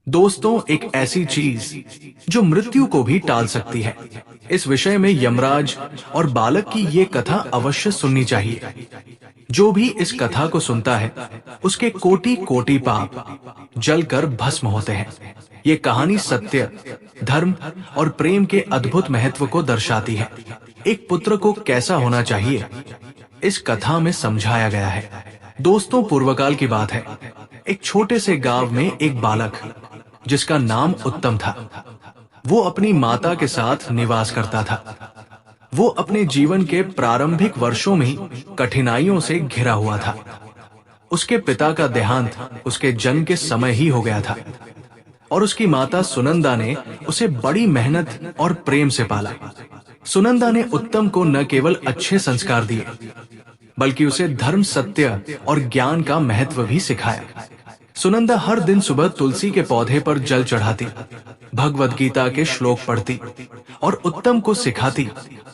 दोस्तों, एक ऐसी चीज जो मृत्यु को भी टाल सकती है। इस विषय में यमराज और बालक की ये कथा अवश्य सुननी चाहिए। जो भी इस कथा को सुनता है उसके कोटि कोटि पाप जलकर भस्म होते हैं। ये कहानी सत्य, धर्म और प्रेम के अद्भुत महत्व को दर्शाती है। एक पुत्र को कैसा होना चाहिए, इस कथा में समझाया गया है। दोस्तों, पूर्वकाल की बात है। एक छोटे से गांव में एक बालक जिसका नाम उत्तम था, वो अपनी माता के साथ निवास करता था। वो अपने जीवन के प्रारंभिक वर्षों में ही कठिनाइयों से घिरा हुआ था। उसके पिता का देहांत उसके जन्म के समय ही हो गया था और उसकी माता सुनंदा ने उसे बड़ी मेहनत और प्रेम से पाला। सुनंदा ने उत्तम को न केवल अच्छे संस्कार दिए बल्कि उसे धर्म, सत्य और ज्ञान का महत्व भी सिखाया। सुनंदा हर दिन सुबह तुलसी के पौधे पर जल चढ़ाती, भगवद गीता के श्लोक पढ़ती और उत्तम को सिखाती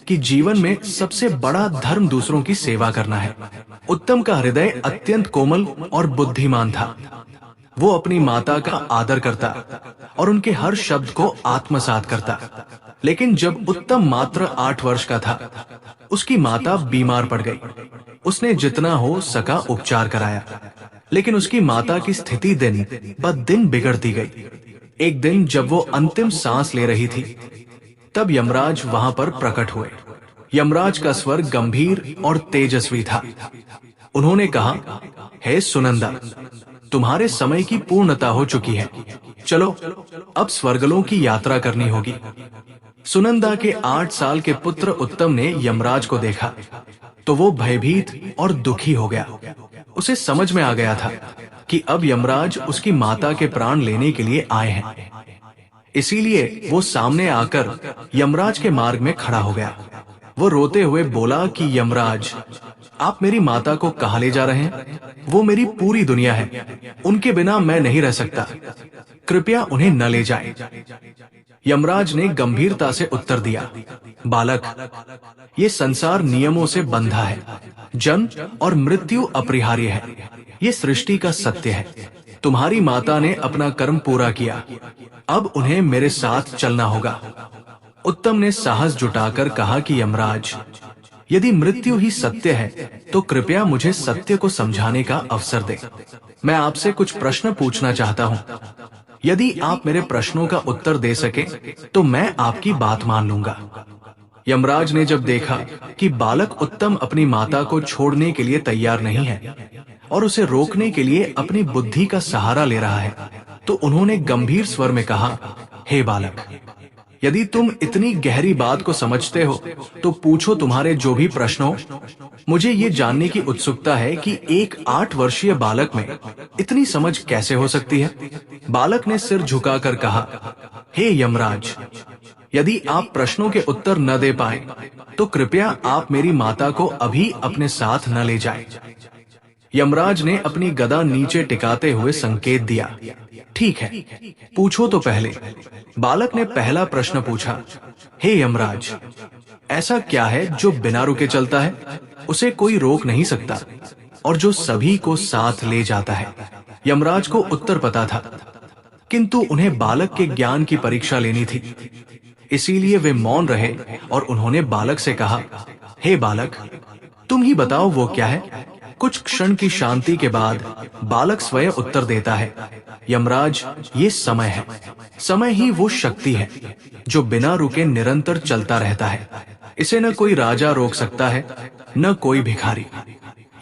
कि जीवन में सबसे बड़ा धर्म दूसरों की सेवा करना है। उत्तम का हृदय अत्यंत कोमल और बुद्धिमान था। वो अपनी माता का आदर करता और उनके हर शब्द को आत्मसात करता। लेकिन जब उत्तम मात्र 8 वर्ष का था, उसकी माता बीमार पड़ गई। उसने जितना हो सका उपचार कराया, लेकिन उसकी माता की स्थिति दिन ब दिन बिगड़ती गई। एक दिन जब वो अंतिम सांस ले रही थी, तब यमराज वहां पर प्रकट हुए। यमराज का स्वर गंभीर और तेजस्वी था। उन्होंने कहा, हे सुनंदा, तुम्हारे समय की पूर्णता हो चुकी है। चलो, अब स्वर्गलोक की यात्रा करनी होगी। सुनंदा के 8 साल के पुत्र उत्तम ने यमराज को देखा तो वो भयभीत और दुखी हो गया। उसे समझ में आ गया था कि अब यमराज उसकी माता के प्राण लेने के लिए आए हैं। इसीलिए वो सामने आकर यमराज के मार्ग में खड़ा हो गया। वो रोते हुए बोला कि यमराज, आप मेरी माता को कहाँ ले जा रहे हैं? वो मेरी पूरी दुनिया है, उनके बिना मैं नहीं रह सकता। कृपया उन्हें न ले जाएं। यमराज ने गंभीरता से उत्तर दिया, बालक, ये संसार नियमों से बंधा है। जन्म और मृत्यु अपरिहार्य है। ये सृष्टि का सत्य है। तुम्हारी माता ने अपना कर्म पूरा किया, अब उन्हें मेरे साथ चलना होगा। उत्तम ने साहस जुटाकर कहा कि यमराज, यदि मृत्यु ही सत्य है तो कृपया मुझे सत्य को समझाने का अवसर दें। मैं आपसे कुछ प्रश्न पूछना चाहता हूँ। यदि आप मेरे प्रश्नों का उत्तर दे सके तो मैं आपकी बात मान लूंगा। यमराज ने जब देखा कि बालक उत्तम अपनी माता को छोड़ने के लिए तैयार नहीं है और उसे रोकने के लिए अपनी बुद्धि का सहारा ले रहा है, तो उन्होंने गंभीर स्वर में कहा, हे बालक, यदि तुम इतनी गहरी बात को समझते हो तो पूछो, तुम्हारे जो भी प्रश्न हो। मुझे ये जानने की उत्सुकता है कि एक 8 वर्षीय बालक में इतनी समझ कैसे हो सकती है। बालक ने सिर झुकाकर कहा, हे यमराज, यदि आप प्रश्नों के उत्तर न दे पाए तो कृपया आप मेरी माता को अभी अपने साथ न ले जाएं। यमराज ने अपनी गदा नीचे टिकाते हुए संकेत दिया, ठीक है, पूछो तो पहले। बालक ने पहला प्रश्न पूछा, हे यमराज, ऐसा क्या है जो बिना रुके चलता है, उसे कोई रोक नहीं सकता और जो सभी को साथ ले जाता है? यमराज को उत्तर पता था, किंतु उन्हें बालक के ज्ञान की परीक्षा लेनी थी। इसीलिए वे मौन रहे और उन्होंने बालक से कहा, हे बालक, तुम ही बताओ वो क्या है। कुछ क्षण की शांति के बाद बालक स्वयं उत्तर देता है, यमराज, ये समय है। समय ही वो शक्ति है जो बिना रुके निरंतर चलता रहता है। इसे न कोई राजा रोक सकता है, न कोई भिखारी।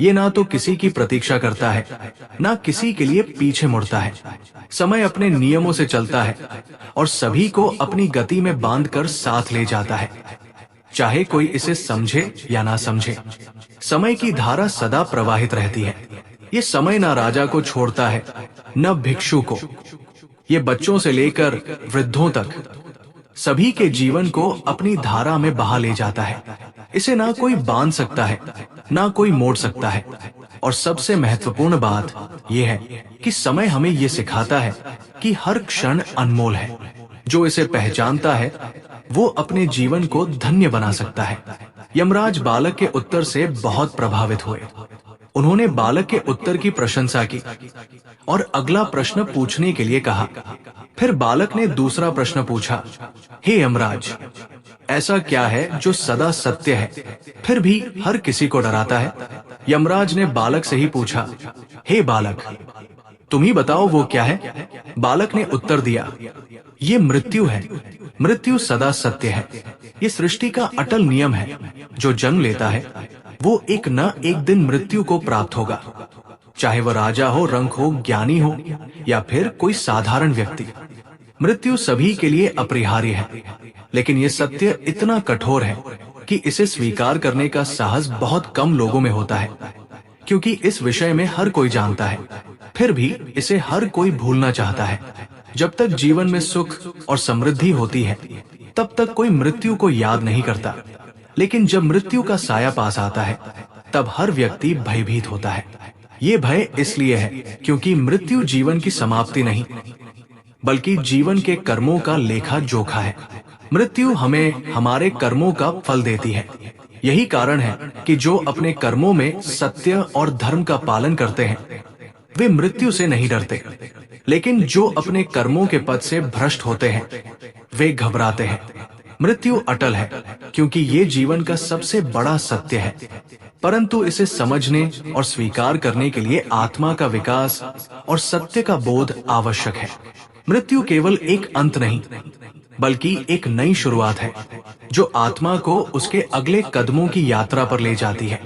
ये ना तो किसी की प्रतीक्षा करता है, ना किसी के लिए पीछे मुड़ता है। समय अपने नियमों से चलता है और सभी को अपनी गति में बांधकर साथ ले जाता है, चाहे कोई इसे समझे या ना समझे। समय की धारा सदा प्रवाहित रहती है। ये समय ना राजा को छोड़ता है, न भिक्षु को। ये बच्चों से लेकर वृद्धों तक सभी के जीवन को अपनी धारा में बहा ले जाता है। इसे ना कोई बांध सकता है, ना कोई मोड़ सकता है। और सबसे महत्वपूर्ण बात यह है कि समय हमें ये सिखाता है कि हर क्षण अनमोल है। जो इसे पहचानता है वो अपने जीवन को धन्य बना सकता है। यमराज बालक के उत्तर से बहुत प्रभावित हुए। उन्होंने बालक के उत्तर की प्रशंसा की और अगला प्रश्न पूछने के लिए कहा। फिर बालक ने दूसरा प्रश्न पूछा, हे यमराज, ऐसा क्या है जो सदा सत्य है फिर भी हर किसी को डराता है? यमराज ने बालक से ही पूछा, हे बालक, तुम ही बताओ वो क्या है? बालक ने उत्तर दिया, ये मृत्यु है। मृत्यु सदा सत्य है। ये सृष्टि का अटल नियम है। जो जन्म लेता है वो एक न एक दिन मृत्यु को प्राप्त होगा, चाहे वह राजा हो, रंक हो, ज्ञानी हो या फिर कोई साधारण व्यक्ति। मृत्यु सभी के लिए अपरिहार्य है, लेकिन ये सत्य इतना कठोर है कि इसे स्वीकार करने का साहस बहुत कम लोगों में होता है, क्योंकि इस विषय में हर कोई जानता है, फिर भी इसे हर कोई भूलना चाहता है। जब तक जीवन में सुख और समृद्धि होती है, तब तक कोई मृत्यु को याद नहीं करता, लेकिन जब मृत्यु का साया पास आता है, तब हर व्यक्ति भयभीत होता है। ये भय इसलिए है क्योंकि मृत्यु जीवन की समाप्ति नहीं, बल्कि जीवन के कर्मों का लेखा जोखा है। मृत्यु हमें हमारे कर्मों का फल देती है। यही कारण है कि जो अपने कर्मों में सत्य और धर्म का पालन करते हैं, वे मृत्यु से नहीं डरते, लेकिन जो अपने कर्मों के पथ से भ्रष्ट होते हैं, वे घबराते हैं। मृत्यु अटल है क्योंकि ये जीवन का सबसे बड़ा सत्य है, परंतु इसे समझने और स्वीकार करने के लिए आत्मा का विकास और सत्य का बोध आवश्यक है। मृत्यु केवल एक अंत नहीं, बल्कि एक नई शुरुआत है, जो आत्मा को उसके अगले कदमों की यात्रा पर ले जाती है।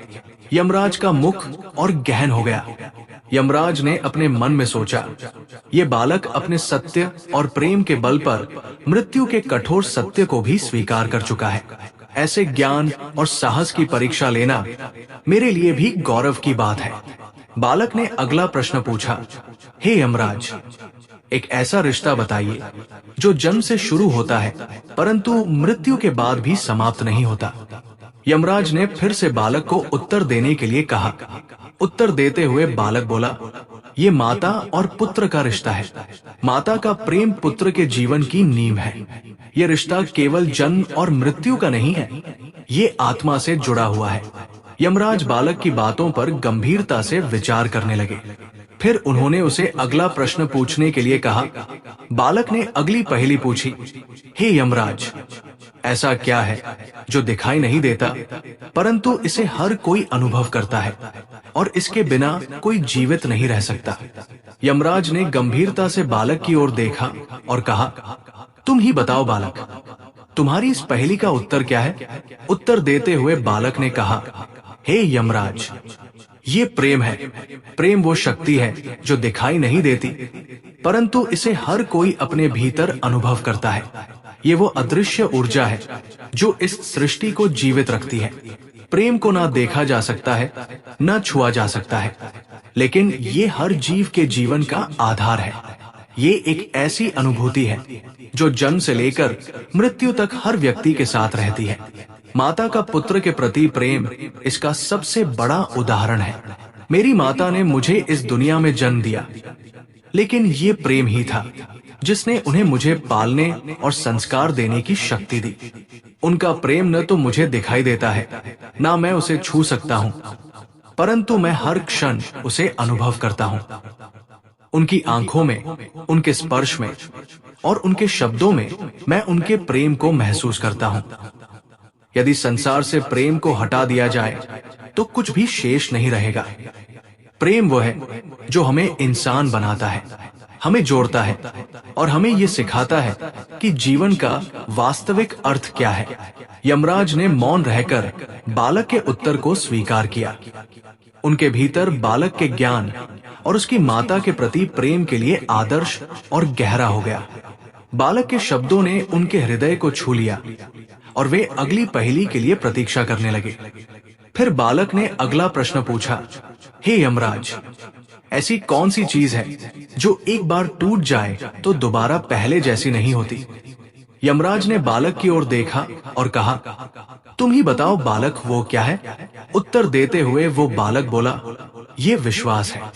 यमराज का मुख और गहन हो गया। यमराज ने अपने मन में सोचा, ये बालक अपने सत्य और प्रेम के बल पर मृत्यु के कठोर सत्य को भी स्वीकार कर चुका है। ऐसे ज्ञान और साहस की परीक्षा लेना मेरे लिए भी गौरव की बात है। बालक ने अगला प्रश्न पूछा, हे यमराज, एक ऐसा रिश्ता बताइए जो जन्म से शुरू होता है परंतु मृत्यु के बाद भी समाप्त नहीं होता। यमराज ने फिर से बालक को उत्तर देने के लिए कहा। उत्तर देते हुए बालक बोला, ये माता और पुत्र का रिश्ता है। माता का प्रेम पुत्र के जीवन की नींव है। ये रिश्ता केवल जन्म और मृत्यु का नहीं है, ये आत्मा से जुड़ा हुआ है। यमराज बालक की बातों पर गंभीरता से विचार करने लगे। फिर उन्होंने उसे अगला प्रश्न पूछने के लिए कहा। बालक ने अगली पहेली पूछी, हे यमराज, ऐसा क्या है जो दिखाई नहीं देता परंतु इसे हर कोई अनुभव करता है और इसके बिना कोई जीवित नहीं रह सकता? यमराज ने गंभीरता से बालक की ओर देखा और कहा, तुम ही बताओ बालक, तुम्हारी इस पहेली का उत्तर क्या है? उत्तर देते हुए बालक ने कहा, हे यमराज, ये प्रेम है। प्रेम वो शक्ति है जो दिखाई नहीं देती, परंतु इसे हर कोई अपने भीतर अनुभव करता है। ये वो अदृश्य ऊर्जा है जो इस सृष्टि को जीवित रखती है। प्रेम को ना देखा जा सकता है, ना छुआ जा सकता है, लेकिन ये हर जीव के जीवन का आधार है। ये एक ऐसी अनुभूति है जो जन्म से लेकर मृत्यु तक हर व्यक्ति के साथ रहती है। माता का पुत्र के प्रति प्रेम इसका सबसे बड़ा उदाहरण है। मेरी माता ने मुझे इस दुनिया में जन्म दिया, लेकिन ये प्रेम ही था जिसने उन्हें मुझे पालने और संस्कार देने की शक्ति दी। उनका प्रेम न तो मुझे दिखाई देता है, ना मैं उसे छू सकता हूँ, परंतु मैं हर क्षण उसे अनुभव करता हूँ। उनकी आंखों में, उनके स्पर्श में और उनके शब्दों में मैं उनके प्रेम को महसूस करता हूँ। यदि संसार से प्रेम को हटा दिया जाए तो कुछ भी शेष नहीं रहेगा। प्रेम वो है जो हमें इंसान बनाता है, हमें जोड़ता है और हमें ये सिखाता है कि जीवन का वास्तविक अर्थ क्या है। यमराज ने मौन रहकर बालक के उत्तर को स्वीकार किया। उनके भीतर बालक के ज्ञान और उसकी माता के प्रति प्रेम के लिए आदर्श और गहरा हो गया। बालक के शब्दों ने उनके हृदय को छू लिया और वे अगली पहेली के लिए प्रतीक्षा करने लगे। फिर बालक ने अगला प्रश्न पूछा, हे यमराज, ऐसी कौन सी चीज है जो एक बार टूट जाए तो दोबारा पहले जैसी नहीं होती? यमराज ने बालक की ओर देखा और कहा, तुम ही बताओ बालक, वो क्या है? उत्तर देते हुए वो बालक बोला, ये विश्वास है।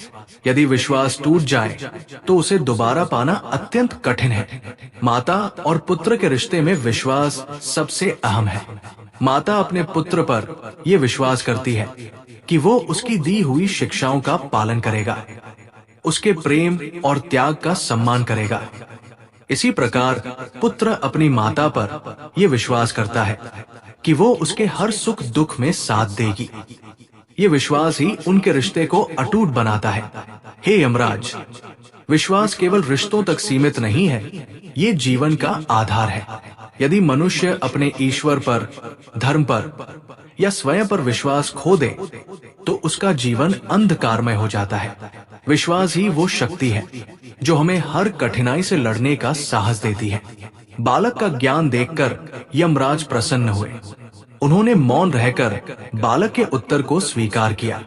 यदि विश्वास टूट जाए तो उसे दोबारा पाना अत्यंत कठिन है। माता और पुत्र के रिश्ते में विश्वास सबसे अहम है। माता अपने पुत्र पर यह विश्वास करती है कि वो उसकी दी हुई शिक्षाओं का पालन करेगा, उसके प्रेम और त्याग का सम्मान करेगा। इसी प्रकार पुत्र अपनी माता पर यह विश्वास करता है कि वो उसके हर सुख दुख में साथ देगी। ये विश्वास ही उनके रिश्ते को अटूट बनाता है। हे यमराज, विश्वास केवल रिश्तों तक सीमित नहीं है, ये जीवन का आधार है। यदि मनुष्य अपने ईश्वर पर, धर्म पर या स्वयं पर विश्वास खो दे तो उसका जीवन अंधकारमय हो जाता है। विश्वास ही वो शक्ति है जो हमें हर कठिनाई से लड़ने का साहस देती है। बालक का ज्ञान देखकर यमराज प्रसन्न हुए। उन्होंने मौन रहकर बालक के उत्तर को स्वीकार किया।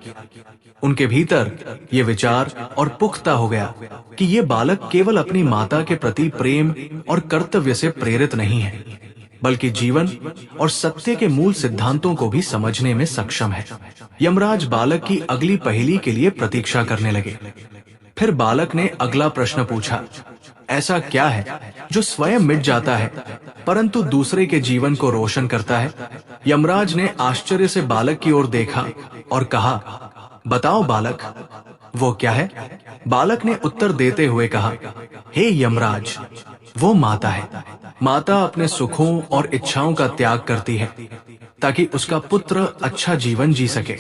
उनके भीतर ये विचार और पुख्ता हो गया कि ये बालक केवल अपनी माता के प्रति प्रेम और कर्तव्य से प्रेरित नहीं है, बल्कि जीवन और सत्य के मूल सिद्धांतों को भी समझने में सक्षम है। यमराज बालक की अगली पहेली के लिए प्रतीक्षा करने लगे। फिर बालक ने अगला प्रश्न पूछा, ऐसा क्या है जो स्वयं मिट जाता है परंतु दूसरे के जीवन को रोशन करता है? यमराज ने आश्चर्य से बालक की ओर देखा और कहा, बताओ बालक, वो क्या है? बालक ने उत्तर देते हुए कहा, हे यमराज, वो माता है। माता अपने सुखों और इच्छाओं का त्याग करती है ताकि उसका पुत्र अच्छा जीवन जी सके।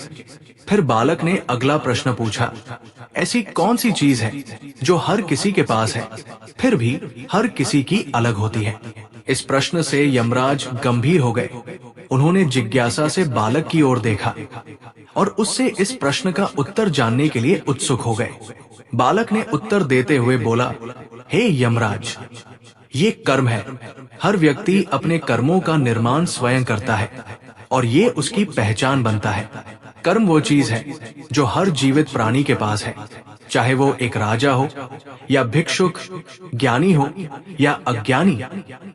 फिर बालक ने अगला प्रश्न पूछा, ऐसी कौन सी चीज है जो हर किसी के पास है फिर भी हर किसी की अलग होती है? इस प्रश्न से यमराज गंभीर हो गए। उन्होंने जिज्ञासा से बालक की ओर देखा और उससे इस प्रश्न का उत्तर जानने के लिए उत्सुक हो गए। बालक ने उत्तर देते हुए बोला, हे यमराज, ये कर्म है। हर व्यक्ति अपने कर्मों का निर्माण स्वयं करता है और ये उसकी पहचान बनता है। कर्म वो चीज है जो हर जीवित प्राणी के पास है, चाहे वो एक राजा हो या भिक्षुक, ज्ञानी हो या अज्ञानी।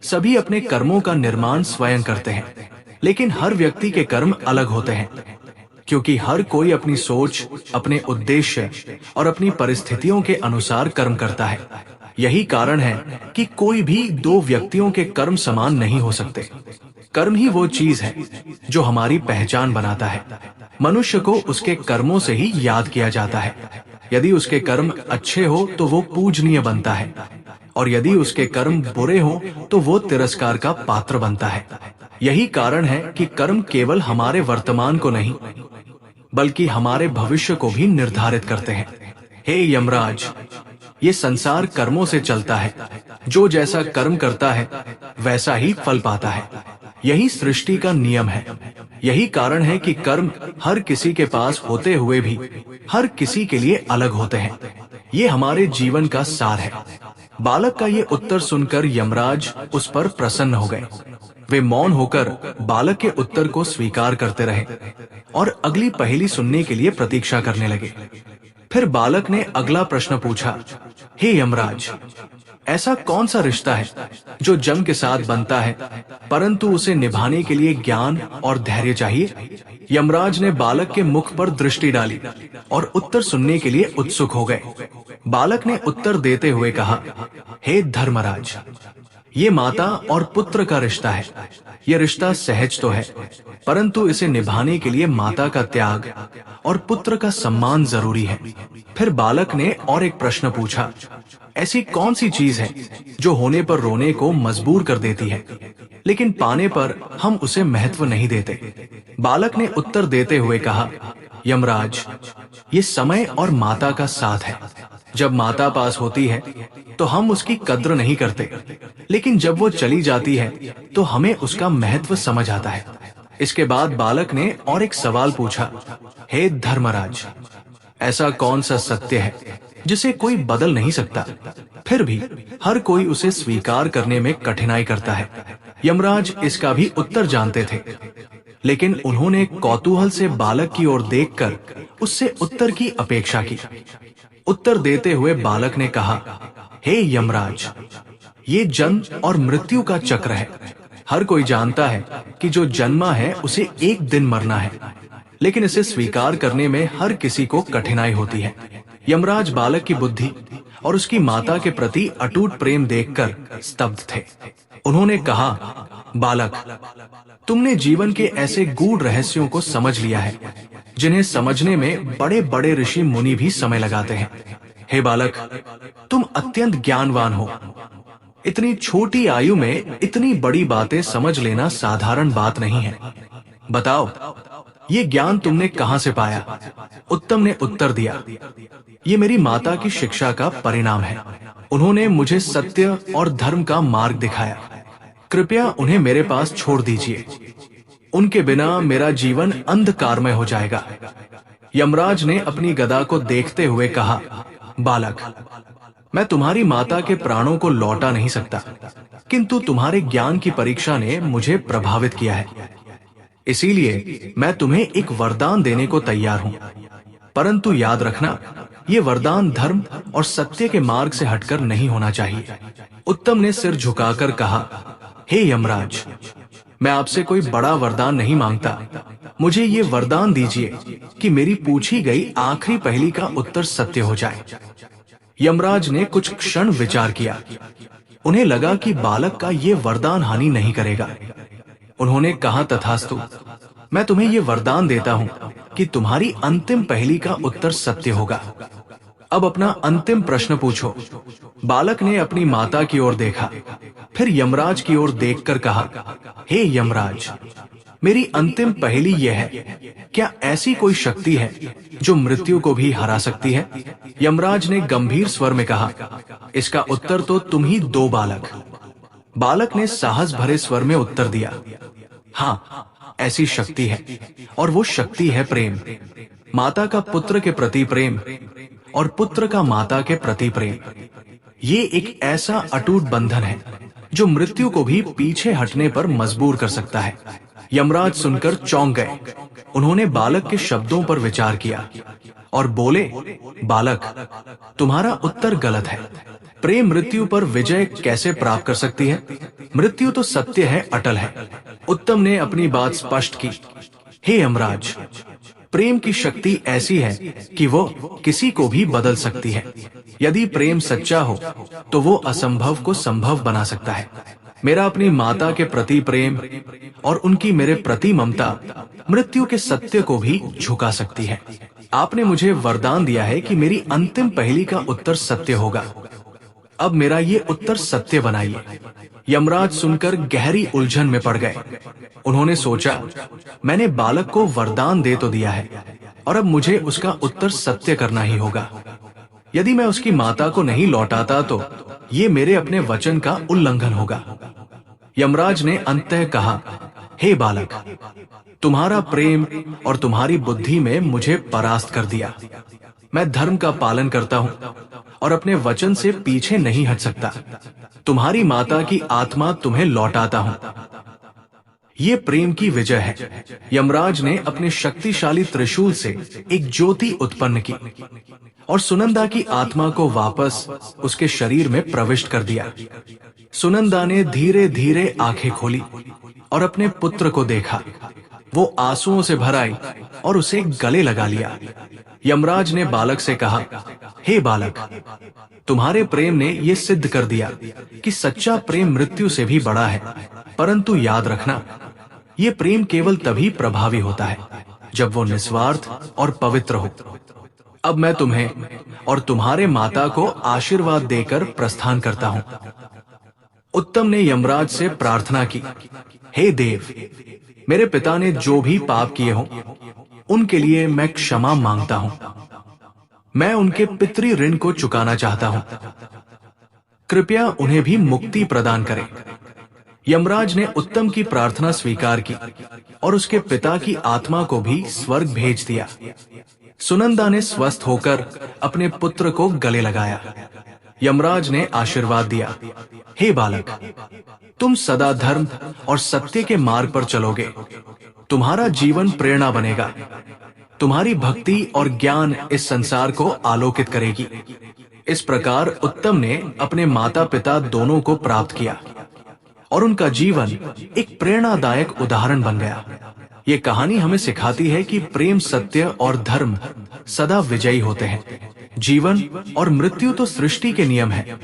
सभी अपने कर्मों का निर्माण स्वयं करते हैं, लेकिन हर व्यक्ति के कर्म अलग होते हैं, क्योंकि हर कोई अपनी सोच, अपने उद्देश्य और अपनी परिस्थितियों के अनुसार कर्म करता है। यही कारण है कि कोई भी दो व्यक्तियों के कर्म समान नहीं हो सकते। कर्म ही वो चीज है जो हमारी पहचान बनाता है। मनुष्य को उसके कर्मों से ही याद किया जाता है। यदि उसके कर्म अच्छे हो तो वो पूजनीय बनता है, और यदि उसके कर्म बुरे हो तो वो तिरस्कार का पात्र बनता है। यही कारण है कि कर्म केवल हमारे वर्तमान को नहीं, बल्कि हमारे भविष्य को भी निर्धारित करते हैं। हे यमराज, ये संसार कर्मों से चलता है। जो जैसा कर्म करता है वैसा ही फल पाता है। यही सृष्टि का नियम है। यही कारण है कि कर्म हर किसी के पास होते हुए भी हर किसी के लिए अलग होते हैं। ये हमारे जीवन का सार है। बालक का ये उत्तर सुनकर यमराज उस पर प्रसन्न हो गए। वे मौन होकर बालक के उत्तर को स्वीकार करते रहे और अगली पहेली सुनने के लिए प्रतीक्षा करने लगे। फिर बालक ने अगला प्रश्न पूछा, हे यमराज, ऐसा कौन सा रिश्ता है जो जम के साथ बनता है परंतु उसे निभाने के लिए ज्ञान और धैर्य चाहिए? यमराज ने बालक के मुख पर दृष्टि डाली और उत्तर सुनने के लिए उत्सुक हो गए। बालक ने उत्तर देते हुए कहा, हे धर्मराज, ये माता और पुत्र का रिश्ता है। ये रिश्ता सहज तो है, परंतु इसे निभाने के लिए माता का त्याग और पुत्र का सम्मान जरूरी है। फिर बालक ने और एक प्रश्न पूछा, ऐसी कौन सी चीज है जो होने पर रोने को मजबूर कर देती है, लेकिन पाने पर हम उसे महत्व नहीं देते? बालक ने उत्तर देते हुए कहा, यमराज, ये समय और माता का साथ है। जब माता पास होती है तो हम उसकी कद्र नहीं करते, लेकिन जब वो चली जाती है तो हमें उसका महत्व समझ आता है। इसके बाद बालक ने और एक सवाल पूछा, हे धर्मराज, ऐसा कौन सा सत्य है जिसे कोई बदल नहीं सकता, फिर भी हर कोई उसे स्वीकार करने में कठिनाई करता है? यमराज इसका भी उत्तर जानते थे, लेकिन उन्होंने कौतूहल से बालक की ओर देखकर उससे उत्तर की अपेक्षा की। उत्तर देते हुए बालक ने कहा, हे यमराज, ये जन्म और मृत्यु का चक्र है। हर कोई जानता है कि जो जन्मा है उसे एक दिन मरना है, लेकिन इसे स्वीकार करने में हर किसी को कठिनाई होती है। यमराज बालक की बुद्धि और उसकी माता के प्रति अटूट प्रेम देखकर स्तब्ध थे। उन्होंने कहा, बालक, तुमने जीवन के ऐसे गूढ़ रहस्यों को समझ लिया है जिन्हें समझने में बड़े बड़े ऋषि मुनि भी समय लगाते हैं। हे बालक, तुम अत्यंत ज्ञानवान हो। इतनी छोटी आयु में इतनी बड़ी बातें समझ लेना साधारण बात नहीं है। बताओ, ये ज्ञान तुमने कहां से पाया? उत्तम ने उत्तर दिया, ये मेरी माता की शिक्षा का परिणाम है। उन्होंने मुझे सत्य और धर्म का मार्ग दिखाया। कृपया उन्हें मेरे पास छोड़ दीजिए। उनके बिना मेरा जीवन अंधकारमय हो जाएगा। यमराज ने अपनी गदा को देखते हुए कहा, बालक, मैं तुम्हारी माता के प्राणों को लौटा नहीं सकता, किंतु तुम्हारे ज्ञान की परीक्षा ने मुझे प्रभावित किया है। इसीलिए मैं तुम्हें एक वरदान देने को तैयार हूं। परंतु याद रखना, ये वरदान धर्म और सत्य के मार्ग से हटकर नहीं होना चाहिए। उत्तम ने सिर झुकाकर कहा, हे यमराज, मैं आपसे कोई बड़ा वरदान नहीं मांगता। मुझे ये वरदान दीजिए कि मेरी पूछी गई आखिरी पहेली का उत्तर सत्य हो जाए। यमराज ने कुछ क्षण विचार किया। उन्हें लगा कि बालक का ये वरदान हानि नहीं करेगा। उन्होंने कहा, तथास्तु, मैं तुम्हें ये वरदान देता हूं कि तुम्हारी अंतिम पहेली का उत्तर सत्य होगा। अब अपना अंतिम प्रश्न पूछो। बालक ने अपनी माता की ओर देखा, फिर यमराज की ओर देखकर कहा, हे यमराज, मेरी अंतिम पहेली यह है, क्या ऐसी कोई शक्ति है जो मृत्यु को भी हरा सकती है? यमराज ने गंभीर स्वर में कहा, इसका उत्तर तो तुम ही दो बालक। बालक ने साहस भरे स्वर में उत्तर दिया, हाँ, ऐसी शक्ति है, और वो शक्ति है प्रेम। माता का पुत्र के प्रति प्रेम और पुत्र का माता के प्रति प्रेम। ये एक ऐसा अटूट बंधन है जो मृत्यु को भी पीछे हटने पर मजबूर कर सकता है। यमराज सुनकर चौंक गए। उन्होंने बालक के शब्दों पर विचार किया और बोले, बालक, तुम्हारा उत्तर गलत है। प्रेम मृत्यु पर विजय कैसे प्राप्त कर सकती है? मृत्यु तो सत्य है, अटल है। उत्तम ने अपनी बात स्पष्ट की, हे यमराज, प्रेम की शक्ति ऐसी है कि वो किसी को भी बदल सकती है। यदि प्रेम सच्चा हो तो वो असंभव को संभव बना सकता है। मेरा अपनी माता के प्रति प्रेम और उनकी मेरे प्रति ममता मृत्यु के सत्य को भी झुका सकती है। आपने मुझे वरदान दिया है कि मेरी अंतिम पहेली का उत्तर सत्य होगा। अब मेरा ये उत्तर सत्य बनाइए। यमराज सुनकर गहरी उलझन में पड़ गए। उन्होंने सोचा, मैंने बालक को वरदान दे तो दिया है, और अब मुझे उसका उत्तर सत्य करना ही होगा। यदि मैं उसकी माता को नहीं लौटाता तो ये मेरे अपने वचन का उल्लंघन होगा। यमराज ने अंततः कहा, हे बालक, तुम्हारा प्रेम और तुम्हारी बुद्धि में मुझे परास्त कर दिया। मैं धर्म का पालन करता हूँ और अपने वचन से पीछे नहीं हट सकता। तुम्हारी माता की आत्मा तुम्हें लौटाता हूँ। ये प्रेम की विजय है। यमराज ने अपने शक्तिशाली त्रिशूल से एक ज्योति उत्पन्न की और सुनंदा की आत्मा को वापस उसके शरीर में प्रविष्ट कर दिया। सुनंदा ने धीरे धीरे आंखें खोली और अपने पुत्र को देखा। वो आंसुओं से भर आई और उसे गले लगा लिया। यमराज ने बालक से कहा, हे बालक, तुम्हारे प्रेम ने ये सिद्ध कर दिया कि सच्चा प्रेम मृत्यु से भी बड़ा है। परंतु याद रखना, ये प्रेम केवल तभी प्रभावी होता है जब वो निस्वार्थ और पवित्र हो। अब मैं तुम्हें और तुम्हारे माता को आशीर्वाद देकर प्रस्थान करता हूँ। उत्तम ने यमराज से प्रार्थना की, हे देव, मेरे पिता ने जो भी पाप किए हों उनके लिए मैं क्षमा मांगता हूं। मैं उनके पितृ ऋण को चुकाना चाहता हूं। कृपया उन्हें भी मुक्ति प्रदान करें। यमराज ने उत्तम की प्रार्थना स्वीकार की और उसके पिता की आत्मा को भी स्वर्ग भेज दिया। सुनंदा ने स्वस्थ होकर अपने पुत्र को गले लगाया। यमराज ने आशीर्वाद दिया, हे बालक, तुम सदा धर्म और सत्य के मार्ग पर चलोगे। तुम्हारा जीवन प्रेरणा बनेगा। तुम्हारी भक्ति और ज्ञान इस संसार को आलोकित करेगी। इस प्रकार उत्तम ने अपने माता पिता दोनों को प्राप्त किया और उनका जीवन एक प्रेरणादायक उदाहरण बन गया। ये कहानी हमें सिखाती है कि प्रेम, सत्य और धर्म सदा विजयी होते हैं। जीवन और मृत्यु तो सृष्टि के नियम है,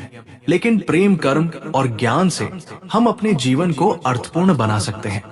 लेकिन प्रेम, कर्म और ज्ञान से हम अपने जीवन को अर्थपूर्ण बना सकते हैं।